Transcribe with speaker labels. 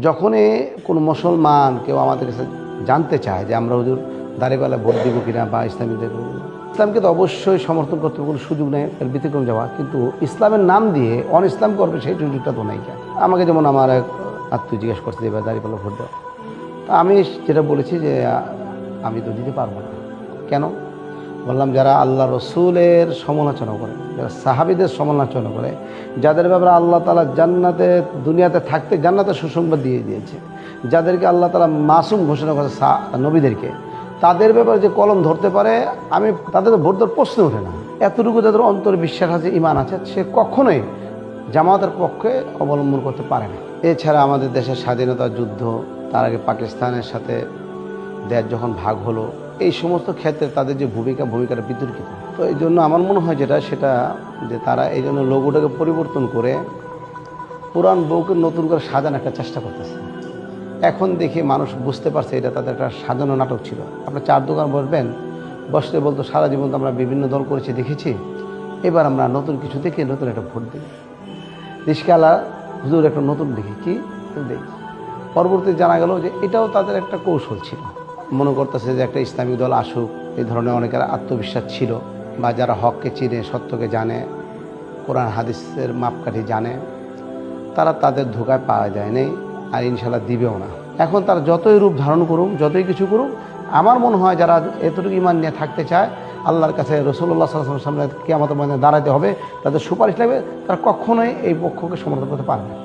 Speaker 1: যখনই কোনো মুসলমান কেউ আমাদের কাছে জানতে চায় যে আমরা হুজুর দাঁড়িপাল্লা ভোট দিব কিনা বা ইসলামীদের, ইসলামকে তো অবশ্যই সমর্থন করতে কোনো সুযোগ নেই, এর ব্যতিক্রম যাওয়া, কিন্তু ইসলামের নাম দিয়ে অন ইসলাম করবে সেই সুযোগটা তো নেই। কেন আমাকে যেমন আমার এক আত্মীয় জিজ্ঞেস করছে যে এবার দাঁড়িপাল্লা ভোট দেওয়া, তা আমি যেটা বলেছি যে আমি তো দিতে পারবো না। কেন? বললাম যারা আল্লাহ রসুলের সমালোচনা করে, যারা সাহাবীদের সমালোচনা করে, যাদের ব্যাপারে আল্লাহ তাআলা জান্নাতে দুনিয়াতে থাকতে জান্নাতের সুসংবাদ দিয়ে দিয়েছে, যাদেরকে আল্লাহ তাআলা মাসুম ঘোষণা করেছে নবীদেরকে, তাদের ব্যাপারে যে কলম ধরতে পারে, আমি তাদের ভোট দেওয়ার প্রশ্ন ওঠে না। এতটুকু যাদের অন্তরে বিশ্বাস আছে, ইমান আছে, সে কখনোই জামাতের পক্ষে অবলম্বন করতে পারে না। এছাড়া আমাদের দেশের স্বাধীনতা যুদ্ধ, তার আগে পাকিস্তানের সাথে দেশ যখন ভাগ হলো, এই সমস্ত ক্ষেত্রে তাদের যে ভূমিকাটা বিতর্কিত। তো এই জন্য আমার মনে হয় সেটা যে তারা এই জন্য লোগোটাকে পরিবর্তন করে পুরান বউকে নতুন করে সাজানোর একটা চেষ্টা করতেছে। এখন দেখি মানুষ বুঝতে পারছে এটা তাদের একটা সাজানো নাটক ছিল। আপনার চার দোকান বসলে বলতো সারা জীবন তো আমরা বিভিন্ন দল করেছি, দেখেছি, এবার আমরা নতুন কিছু দেখি, নতুন একটা ভোট দিই। রিস্কালা হুজুর একটা নতুন দেখি, কি দেখি। পরবর্তী জানা গেল যে এটাও তাদের একটা কৌশল ছিল। মনে করতেছে যে একটা ইসলামিক দল আসুক, এই ধরনের অনেকের আত্মবিশ্বাস ছিল, বা যারা হককে চিনে, সত্যকে জানে, কোরআন হাদিসের মাপকাঠি জানে, তারা তাদের ধোকায় পাওয়া যায় নাই, আর ইনশাল্লাহ দিবেও না। এখন তারা যতই রূপ ধারণ করুক, যতই কিছু করুক, আমার মনে হয় যারা এতটুকু ইমান নিয়ে থাকতে চায়, আল্লাহর কাছে রাসূলুল্লাহ সাল্লাল্লাহু আলাইহি ওয়াসাল্লামের সামনে কিয়ামতের ময়দানে দাঁড়াতে হবে, তাদের সুপারিশ লাগবে, তারা কখনোই এই পক্ষকে সমর্থন করতে পারবে না।